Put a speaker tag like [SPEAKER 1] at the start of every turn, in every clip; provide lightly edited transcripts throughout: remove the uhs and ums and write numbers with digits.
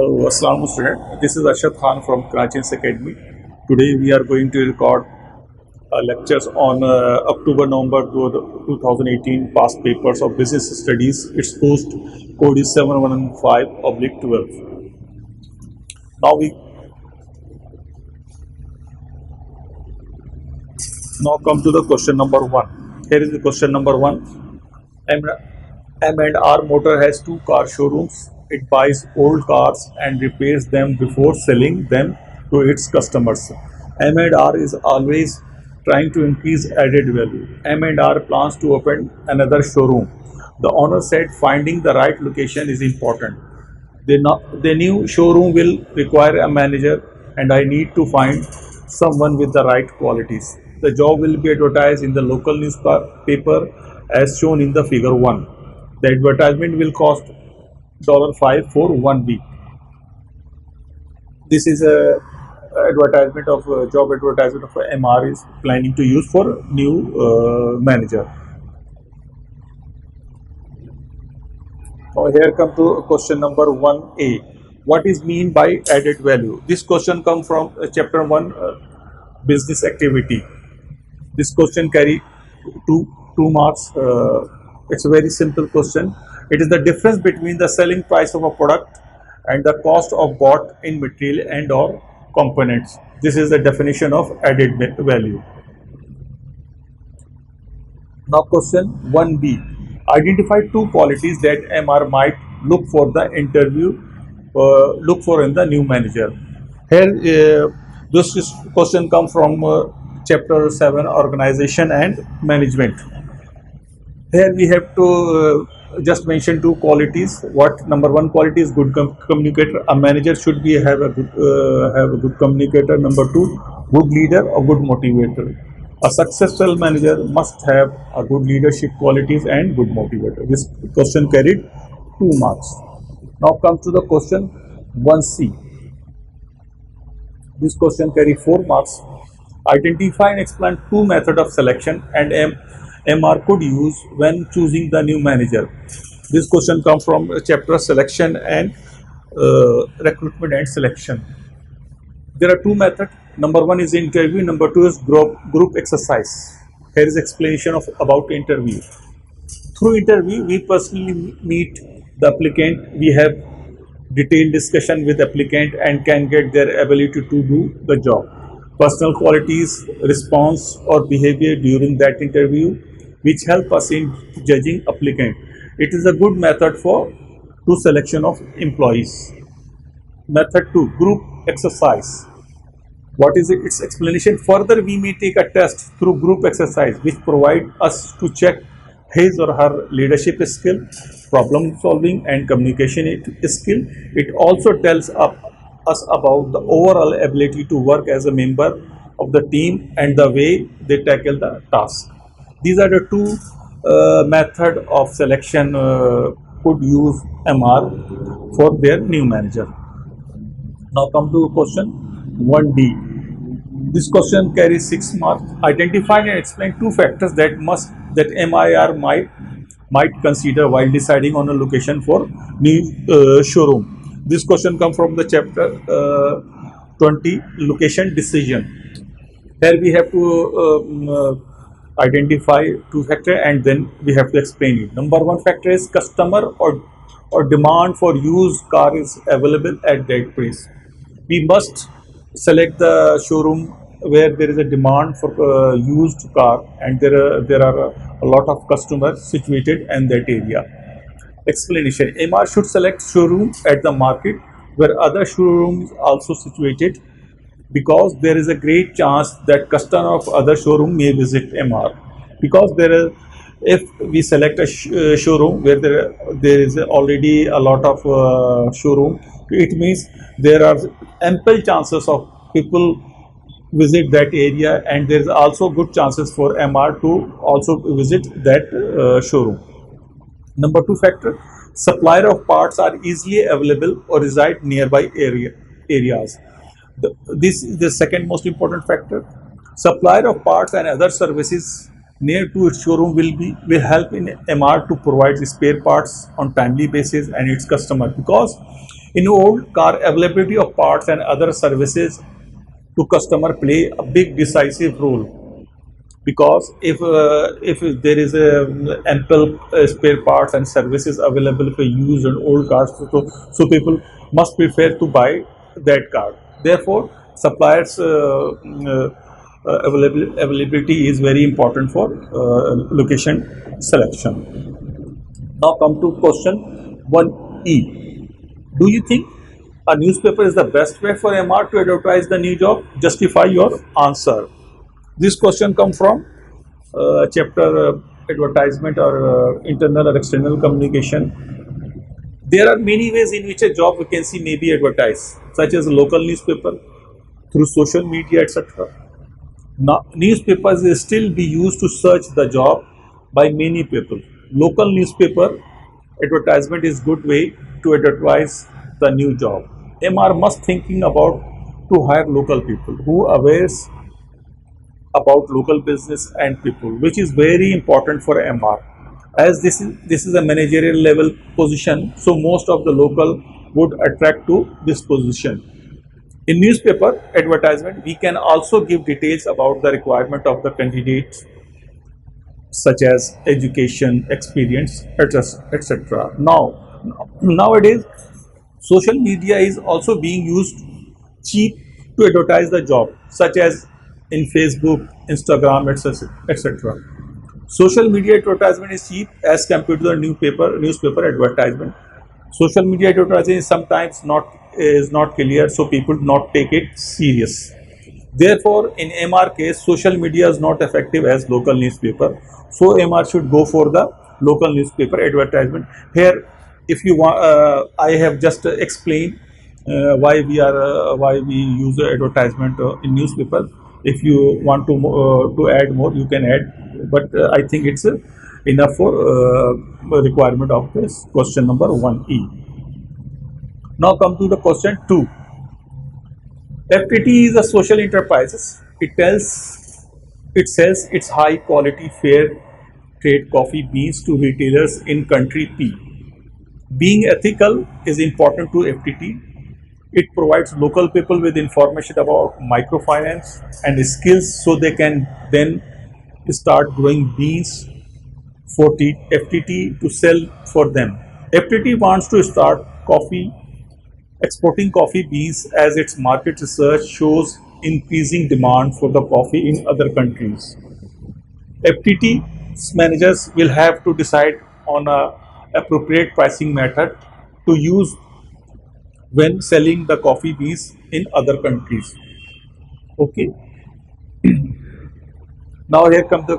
[SPEAKER 1] Hello, Assalamu student. This is Arshad Khan from Karachi's Academy. Today we are going to record lectures on October-November 2018 past papers of business studies. Its post code is 715/12. Now we now come to the question number one. Here is the question number one. M, M&R Motor has two car showrooms. It buys old cars and repairs them before selling them to its customers. M&R is always trying to increase added value. M&R plans to open another showroom. The owner said finding the right location is important. The new showroom will require a manager, and I need to find someone with the right qualities. The job will be advertised in the local newspaper as shown in the figure 1. The advertisement will cost $5 for 1 week. This is a advertisement of job advertisement of MR is planning to use for new manager. Now here come to question number 1A. What is mean by added value? This question comes from chapter 1 business activity. This question carry two marks. It's a very simple question. It is the difference between the selling price of a product and the cost of bought in material and or components. This is the definition of added value. Now question 1B. Identify two qualities that MR might look for the interview, look for in the new manager. Here, this question comes from chapter 7 organization and management. Here we have to just mention two qualities. What number one quality is good communicator. A manager should be have a good communicator. Number two, good leader or good motivator. A successful manager must have a good leadership qualities and good motivator. This question carried 2 marks. Now come to the question 1C. This question carry 4 marks. Identify and explain two methods of selection and MR could use when choosing the new manager. This question comes from chapter selection and recruitment and selection. There are two methods. Number one is interview. Number two is group exercise. Here is explanation of about interview. Through interview, we personally meet the applicant. We have detailed discussion with applicant and can get their ability to do the job. Personal qualities, response or behavior during that interview, which help us in judging applicant. It is a good method for selection of employees. Method 2, group exercise. What is its explanation? Further, we may take a test through group exercise, which provide us to check his or her leadership skill, problem solving and communication skill. It also tells us about the overall ability to work as a member of the team and the way they tackle the task. These are the two method of selection could use MR for their new manager. Now come to question 1D. This question carries 6 marks. Identify and explain two factors that MIR might consider while deciding on a location for new showroom. This question comes from the chapter 20 location decision. Here we have to identify two factors and then we have to explain it. Number one factor is customer or demand for used car is available at that price. We must select the showroom where there is a demand for used car and there are a lot of customers situated in that area. Explanation. MR should select showroom at the market where other showrooms also situated, because there is a great chance that customer of other showroom may visit MR. Because if we select a showroom where there is already a lot of showroom, it means there are ample chances of people visit that area, and there is also good chances for MR to also visit that showroom. Number 2 factor, supplier of parts are easily available or reside nearby areas. This is the second most important factor. Supplier of parts and other services near to its showroom will help in MR to provide the spare parts on timely basis and its customer, because In old car, availability of parts and other services to customer play a big decisive role, because if there is a ample spare parts and services available for use on old cars, so people must prefer to buy that car. Therefore, suppliers availability is very important for location selection. Now come to question 1e. Do you think a newspaper is the best way for MR to advertise the new job? Justify your answer. This question comes from chapter advertisement or internal or external communication. There are many ways in which a job vacancy may be advertised, such as a local newspaper, through social media, etc. Now, newspapers will still be used to search the job by many people. Local newspaper advertisement is good way to advertise the new job. MR must thinking about to hire local people who awares about local business and people, which is very important for MR. As this is a managerial level position, so most of the local would attract to this position. In newspaper advertisement, we can also give details about the requirement of the candidates, such as education, experience, etc. Nowadays, social media is also being used cheap to advertise the job, such as in Facebook, Instagram, etc. Social media advertisement is cheap as compared to the newspaper advertisement. Social media advertising is sometimes not clear, so people do not take it serious. Therefore, in MR case, social media is not effective as local newspaper. So MR should go for the local newspaper advertisement. Here, if you want, I have just explained why we use the advertisement in newspaper. If you want to add more, you can add. But I think it's enough for requirement of this question number 1e. Now come to the question 2. FPT is a social enterprise. It sells its high quality fair trade coffee beans to retailers in country P. Being ethical is important to FTT. It provides local people with information about microfinance and skills, so they can then start growing beans for FTT to sell for them. FTT wants to start exporting coffee beans, as its market research shows increasing demand for the coffee in other countries. FTT's managers will have to decide on a appropriate pricing method to use when selling the coffee beans in other countries. Okay. Now here comes the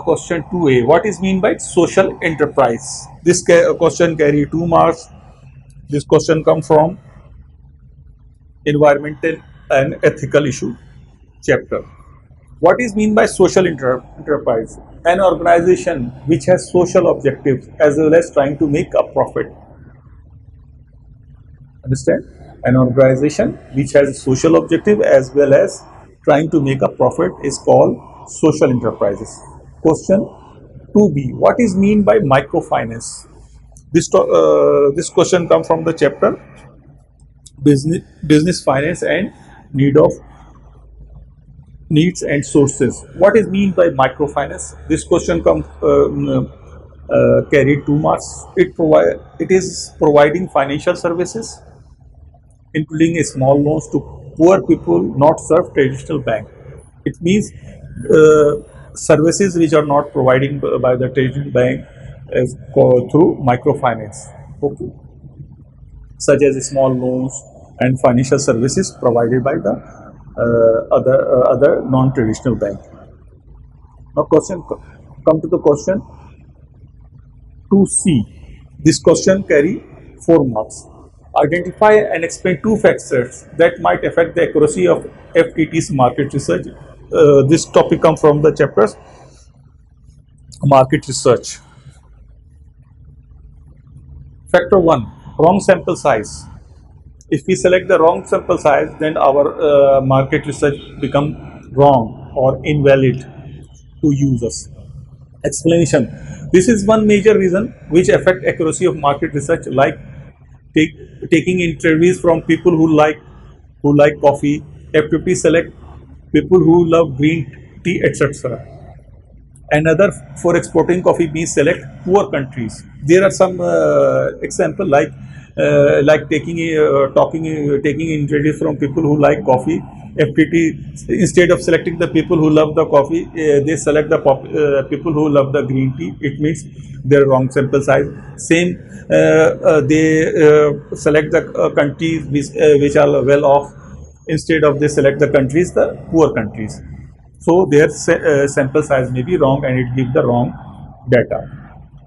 [SPEAKER 1] question 2a. What is mean by social enterprise? This question carry 2 marks. This question comes from environmental and ethical issue chapter. What is mean by social enterprise? An organization which has social objectives as well as trying to make a profit. Understand? An organization which has a social objective as well as trying to make a profit is called social enterprises. Question 2b. What is mean by microfinance? This question comes from the chapter business finance and needs and sources. What is mean by microfinance? This question comes carried 2 marks. It is providing financial services, including a small loans to poor people not served traditional bank. It means services which are not providing by the traditional bank through microfinance. Okay. Such as small loans and financial services provided by the other non-traditional bank. Now come to the question 2c. This question carry 4 marks. Identify and explain 2 factors that might affect the accuracy of FTT's market research. This topic comes from the chapters market research. Factor 1. Wrong sample size. If we select the wrong sample size, then our market research become wrong or invalid to users. Explanation. This is one major reason which affect accuracy of market research. Like take taking interviews from people who like coffee. FTP select people who love green tea, etc. Another for exporting coffee beans select poor countries. There are some example like taking interviews from people who like coffee. FTT instead of selecting the people who love the coffee, they select the people who love the green tea. It means they're wrong sample size. Same, they select the countries which are well off. Instead of they select the countries, the poor countries. So their sample size may be wrong and it gives the wrong data.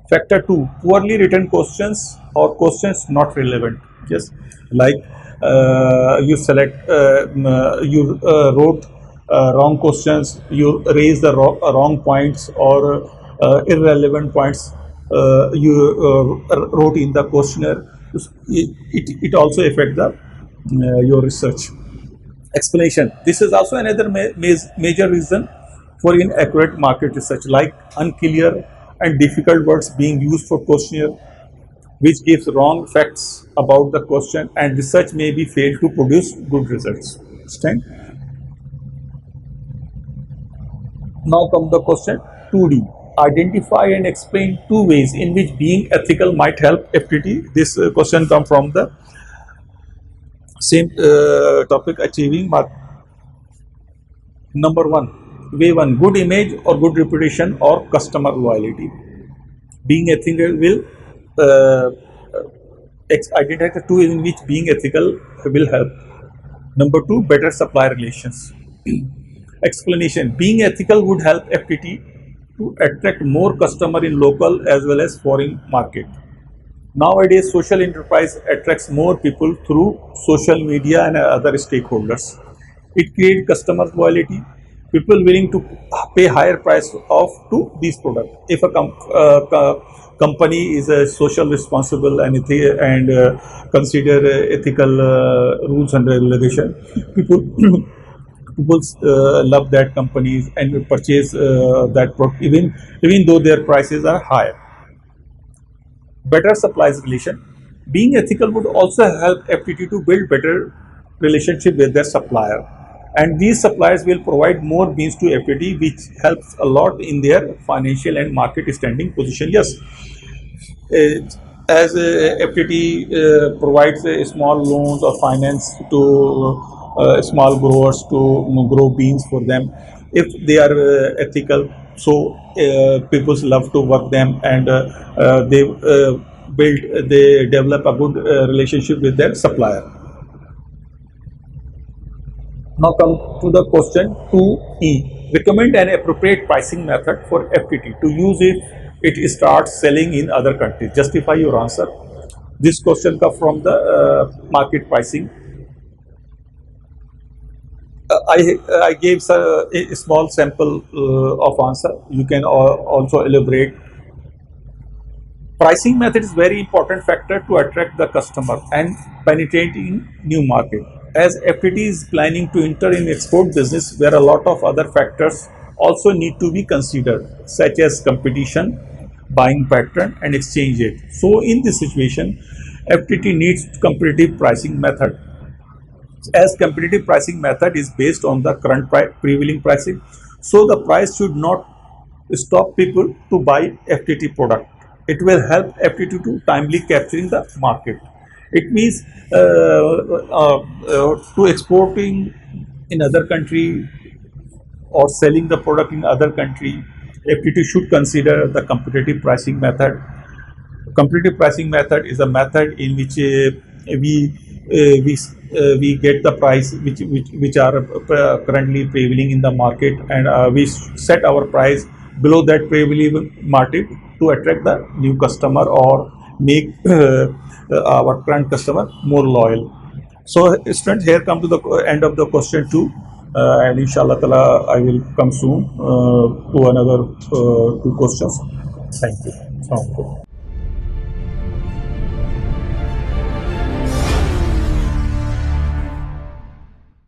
[SPEAKER 1] Factor 2, poorly written questions or questions not relevant. Yes, like you wrote wrong questions, you raise the wrong points or irrelevant points you wrote in the questionnaire. It also affects the your research. Explanation. This is also another major reason for inaccurate market research, like unclear and difficult words being used for questionnaire, which gives wrong facts about the question, and research may be failed to produce good results. Understand? Now come the question 2D. Identify and explain two ways in which being ethical might help FTT. This question comes from the same topic, achieving mark. Number one, way one, good image or good reputation or customer loyalty. Being ethical will identify the two in which being ethical will help. Number two, better supply relations. Explanation. Being ethical would help FTT to attract more customer in local as well as foreign market. Nowadays, social enterprise attracts more people through social media and other stakeholders. It creates customer loyalty, people willing to pay higher price of to these products. If a company is social responsible and consider ethical rules and regulation, people people love that companies and purchase that product even though their prices are higher. Better supplies relation. Being ethical would also help FTT to build better relationship with their supplier, and these suppliers will provide more beans to FTT, which helps a lot in their financial and market standing position. Yes, as FTT provides small loans or finance to small growers to grow beans for them, if they are ethical, so people love to work them, and they develop a good relationship with their supplier. Now come to the question 2E. Recommend an appropriate pricing method for FTT to use if it starts selling in other countries. Justify your answer. This question comes from the market pricing. I gave a small sample of answer. You can also elaborate. Pricing method is very important factor to attract the customer and penetrate in new market. As FTT is planning to enter in export business, where a lot of other factors also need to be considered, such as competition, buying pattern, and exchange rate. So, in this situation, FTT needs competitive pricing method. As competitive pricing method is based on the current prevailing pricing, so the price should not stop people to buy FTT product. It will help FTT to timely capturing the market. It means to exporting in other country or selling the product in other country, FTT should consider the competitive pricing method. Competitive pricing method is a method in which we get the price which are currently prevailing in the market, and we set our price below that prevailing market to attract the new customer or make our current customer more loyal. So students, here come to the end of the question 2, and inshallah ta'ala I will come soon to another 2 questions. Thank you.